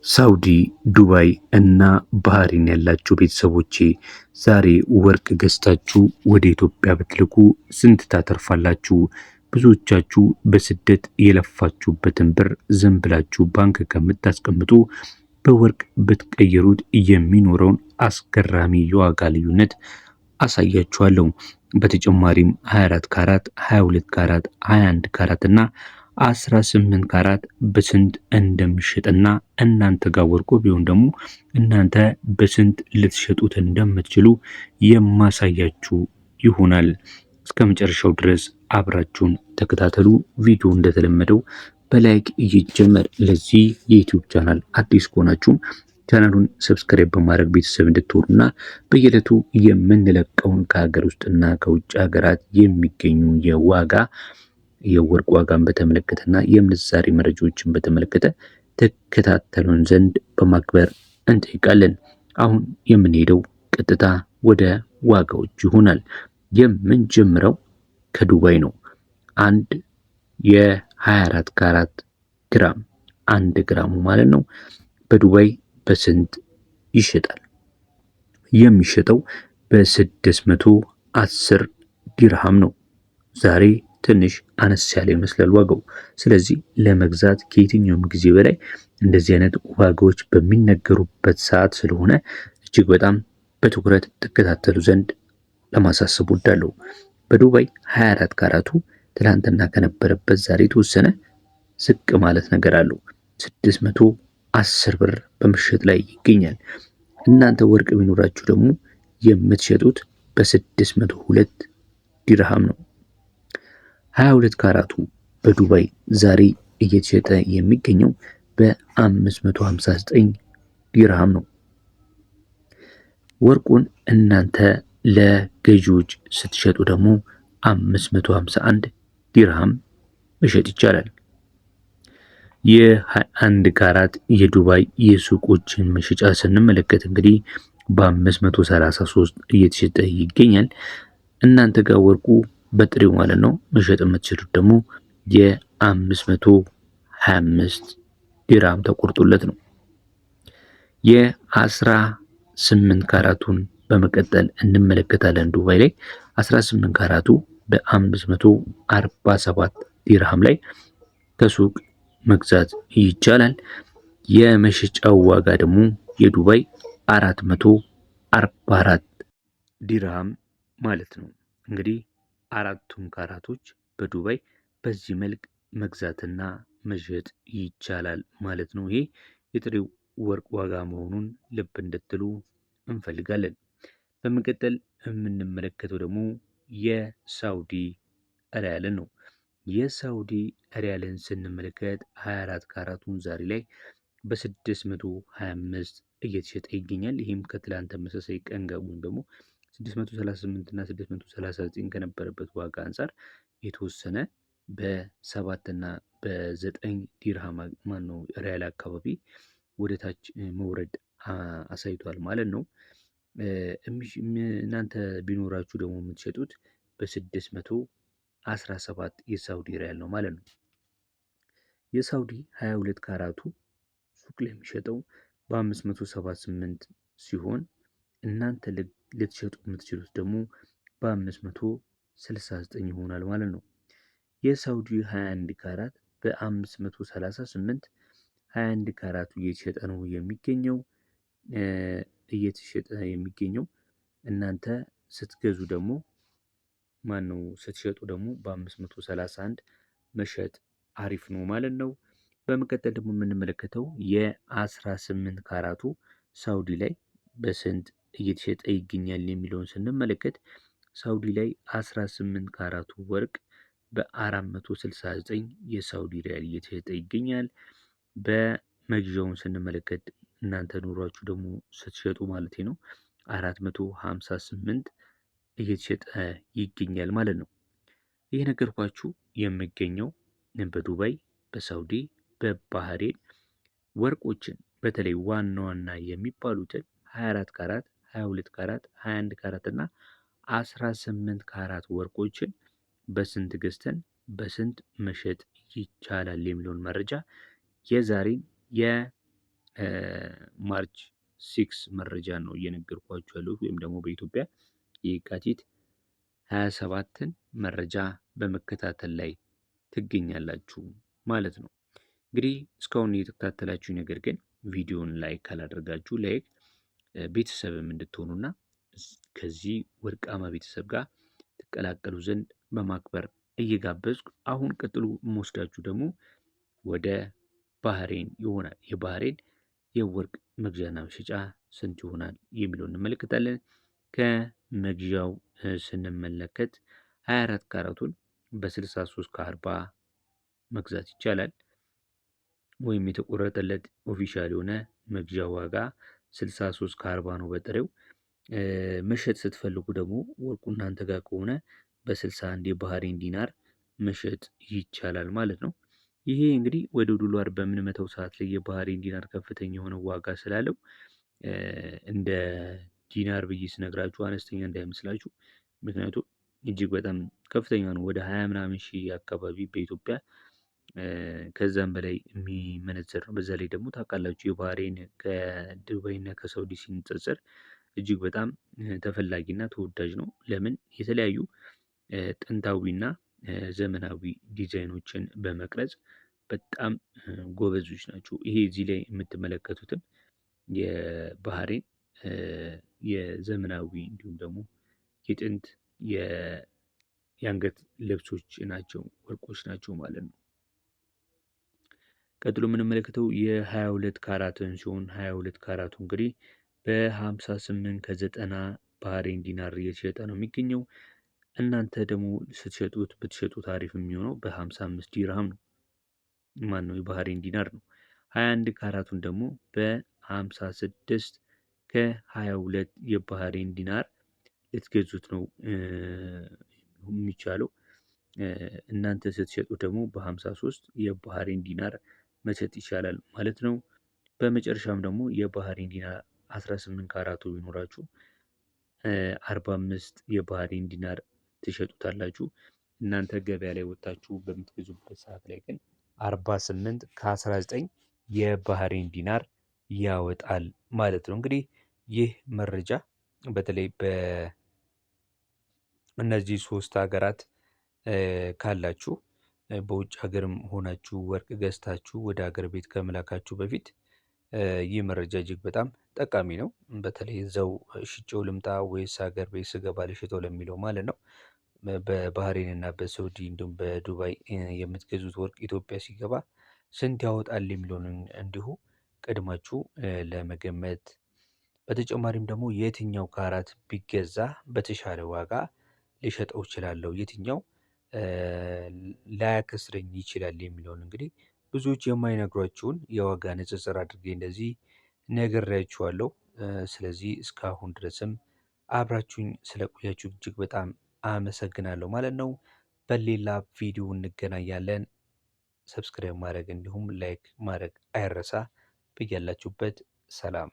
ሳውዲ፣ ዱባይ እና ባህሪን ያላችሁ ቤተሰቦቼ ዛሬ ወርቅ ገዝታችሁ ወደ ኢትዮጵያ ብትልኩ ስንት ታተርፋላችሁ? ብዙዎቻችሁ በስደት የለፋችሁበትን ብር ዝም ብላችሁ ባንክ ከምታስቀምጡ በወርቅ ብትቀይሩት የሚኖረውን አስገራሚ የዋጋ ልዩነት አሳያችኋለሁ። በተጨማሪም 24 ካራት፣ 22 ካራት፣ 21 ካራት እና 18 ካራት በስንት እንደሚሸጥና እናንተ ጋር ወርቆ ቢሆን ደግሞ እናንተ በስንት ልትሸጡት እንደምትችሉ የማሳያችሁ ይሆናል። እስከ መጨረሻው ድረስ አብራችሁን ተከታተሉ። ቪዲዮ እንደተለመደው በላይክ ይጀመር። ለዚህ የዩቲዩብ ቻናል አዲስ ከሆናችሁ ቻናሉን ሰብስክራይብ በማድረግ ቤተሰብ እንድትሆኑና በየዕለቱ የምንለቀውን ከሀገር ውስጥና ከውጭ ሀገራት የሚገኙ የወርቅ ዋጋን በተመለከተና የምንዛሬ መረጃዎችን በተመለከተ ተከታተሉን ዘንድ በማክበር እንጠይቃለን። አሁን የምንሄደው ቀጥታ ወደ ዋጋዎች ይሆናል። የምንጀምረው ከዱባይ ነው። አንድ የ24 ካራት ግራም 1 ግራሙ ማለት ነው በዱባይ በስንት ይሸጣል? የሚሸጠው በ610 ዲርሃም ነው። ዛሬ ትንሽ አነስ ያለ ይመስላል ዋጋው። ስለዚህ ለመግዛት ከየትኛውም ጊዜ በላይ እንደዚህ አይነት ዋጋዎች በሚነገሩበት ሰዓት ስለሆነ እጅግ በጣም በትኩረት ተከታተሉ ዘንድ ለማሳሰብ ወዳለሁ። በዱባይ 24 ካራቱ ትላንትና ከነበረበት ዛሬ የተወሰነ ዝቅ ማለት ነገር አለው። 610 ብር በመሸጥ ላይ ይገኛል። እናንተ ወርቅ ቢኖራችሁ ደግሞ የምትሸጡት በ602 ዲርሃም ነው። 22 ካራቱ በዱባይ ዛሬ እየተሸጠ የሚገኘው በ559 ዲርሃም ነው። ወርቁን እናንተ ለገዢዎች ስትሸጡ ደግሞ 551 ዲርሃም መሸጥ ይቻላል። የ21 ካራት የዱባይ የሱቆችን መሸጫ ስንመለከት እንግዲህ በ533 እየተሸጠ ይገኛል። እናንተ ጋር ወርቁ በጥሬው ማለት ነው መሸጥ የምትችሉት ደግሞ የ525 ዲርሃም ተቆርጦለት ነው። የ18 ካራቱን በመቀጠል እንመለከታለን። ዱባይ ላይ 18 ካራቱ በ547 ዲርሃም ላይ ከሱቅ መግዛት ይቻላል። የመሸጫው ዋጋ ደግሞ የዱባይ 444 ዲርሃም ማለት ነው። እንግዲህ አራቱም ካራቶች በዱባይ በዚህ መልክ መግዛትና መሸጥ ይቻላል ማለት ነው። ይሄ የጥሬው ወርቅ ዋጋ መሆኑን ልብ እንድትሉ እንፈልጋለን። በመቀጠል የምንመለከተው ደግሞ የሳውዲ ሪያልን ነው። የሳውዲ ሪያልን ስንመለከት 24 ካራቱን ዛሬ ላይ በ625 እየተሸጠ ይገኛል። ይህም ከትላንት ተመሳሳይ ቀን ጋር ወይም ደግሞ 638 እና 639 ከነበረበት ዋጋ አንጻር የተወሰነ በ7 እና በ9 ዲርሃም ማነው ሪያል አካባቢ ወደ ታች መውረድ አሳይቷል ማለት ነው። እናንተ ቢኖራችሁ ደግሞ የምትሸጡት በ617 የሳውዲ ሪያል ነው ማለት ነው። የሳውዲ 22 ካራቱ ሱቅ ላይ የሚሸጠው በ578 ሲሆን እናንተ ልትሸጡ የምትችሉት ደግሞ በ569 ይሆናል ማለት ነው። የሳውዲ 21 ካራት በ538 21 ካራቱ እየተሸጠ ነው የሚገኘው እናንተ ስትገዙ ደግሞ ስትሸጡ ደግሞ በ531 መሸጥ አሪፍ ነው ማለት ነው። በመቀጠል ደግሞ የምንመለከተው የ18 ካራቱ ሳውዲ ላይ በስንት እየተሸጠ ይገኛል የሚለውን ስንመለከት ሳውዲ ላይ 18 ካራቱ ወርቅ በ469 የሳውዲ ሪያል እየተሸጠ ይገኛል። በመግዣውን ስንመለከት እናንተ ኑሯችሁ ደግሞ ስትሸጡ ማለት ነው 458 እየተሸጠ ይገኛል ማለት ነው። ይህ ነገርኳችሁ የሚገኘው በዱባይ፣ በሳውዲ፣ በባህሬን ወርቆችን በተለይ ዋና ዋና የሚባሉትን 24 ካራት፣ 22 ካራት፣ 21 ካራት እና 18 ካራት ወርቆችን በስንት ገዝተን በስንት መሸጥ ይቻላል የሚለውን መረጃ የዛሬን ማርች 6 መረጃ ነው እየነገርኳችሁ ያለሁት ወይም ደግሞ በኢትዮጵያ የካቲት 27ን መረጃ በመከታተል ላይ ትገኛላችሁ ማለት ነው። እንግዲህ እስካሁን የተከታተላችሁ ነገር ግን ቪዲዮን ላይክ ካላደርጋችሁ ላይክ ቤተሰብም እንድትሆኑና ከዚህ ወርቃማ ቤተሰብ ጋር ትቀላቀሉ ዘንድ በማክበር እየጋበዝኩ አሁን ቀጥሎ የምወስዳችሁ ደግሞ ወደ ባህሬን ይሆናል። የባህሬን የወርቅ መግዣና መሸጫ ስንት ይሆናል የሚለው እንመለከታለን። ከመግዣው ስንመለከት 24 ካራቱን በ63 ከ40 መግዛት ይቻላል። ወይም የተቆረጠለት ኦፊሻል የሆነ መግዣ ዋጋ 63 ከ40 ነው በጥሬው። መሸጥ ስትፈልጉ ደግሞ ወርቁ እናንተ ጋር ከሆነ በ61 የባህሬን ዲናር መሸጥ ይቻላል ማለት ነው። ይሄ እንግዲህ ወደ ዶላር በምንመታው ሰዓት ላይ የባህሬን ዲናር ከፍተኛ የሆነ ዋጋ ስላለው እንደ ዲናር ብዬ ስነግራችሁ አነስተኛ እንዳይመስላችሁ። ምክንያቱም እጅግ በጣም ከፍተኛ ነው። ወደ 20 ምናምን ሺህ አካባቢ በኢትዮጵያ ከዛም በላይ የሚመነዘር ነው። በዛ ላይ ደግሞ ታውቃላችሁ የባህሬን ከዱባይ እና ከሳውዲ ሲነጻጸር እጅግ በጣም ተፈላጊና ተወዳጅ ነው። ለምን? የተለያዩ ጥንታዊና ዘመናዊ ዲዛይኖችን በመቅረጽ በጣም ጎበዞች ናቸው። ይሄ እዚህ ላይ የምትመለከቱትም የባህሬን የዘመናዊ እንዲሁም ደግሞ የጥንት የአንገት ልብሶች ናቸው፣ ወርቆች ናቸው ማለት ነው። ቀጥሎ የምንመለከተው የ22 ካራትን ሲሆን 22 ካራቱ እንግዲህ በ58 ከ90 ባህሬን ዲናር እየተሸጠ ነው የሚገኘው። እናንተ ደግሞ ስትሸጡት ብትሸጡት አሪፍ የሚሆነው በ55 ዲርሃም ነው። ማን ነው? የባህሬን ዲናር ነው። 21 ካራቱን ደግሞ በ56 ከ22 የባህሬን ዲናር ልትገዙት ነው የሚቻለው። እናንተ ስትሸጡ ደግሞ በ53 የባህሬን ዲናር መሸጥ ይቻላል ማለት ነው። በመጨረሻም ደግሞ የባህሬን ዲናር 18 ካራቱ ቢኖራችሁ 45 የባህሬን ዲናር ትሸጡታላችሁ። እናንተ ገበያ ላይ ወጣችሁ በምትገዙበት ሰዓት ላይ ግን 48 ከ19 የባህሬን ዲናር ያወጣል ማለት ነው። እንግዲህ ይህ መረጃ በተለይ በእነዚህ ሶስት ሀገራት ካላችሁ በውጭ ሀገርም ሆናችሁ ወርቅ ገዝታችሁ ወደ ሀገር ቤት ከመላካችሁ በፊት ይህ መረጃ እጅግ በጣም ጠቃሚ ነው። በተለይ እዛው ሽጬው ልምጣ ወይስ ሀገር ቤት ስገባ ልሽጠው ለሚለው ማለት ነው። በባህሬን እና በሳውዲ እንዲሁም በዱባይ የምትገዙት ወርቅ ኢትዮጵያ ሲገባ ስንት ያወጣል የሚለውን እንዲሁ ቀድማችሁ ለመገመት፣ በተጨማሪም ደግሞ የትኛው ካራት ቢገዛ በተሻለ ዋጋ ሊሸጠው እችላለሁ፣ የትኛው ላያከስረኝ ይችላል የሚለውን እንግዲህ ብዙዎች የማይነግሯችሁን የዋጋ ንጽጽር አድርጌ እንደዚህ ነግሬያችኋለሁ። ስለዚህ እስካሁን ድረስም አብራችሁኝ ስለቆያችሁ እጅግ በጣም አመሰግናለሁ ማለት ነው። በሌላ ቪዲዮ እንገናኛለን። ሰብስክራይብ ማድረግ እንዲሁም ላይክ ማድረግ አይረሳ። በያላችሁበት ሰላም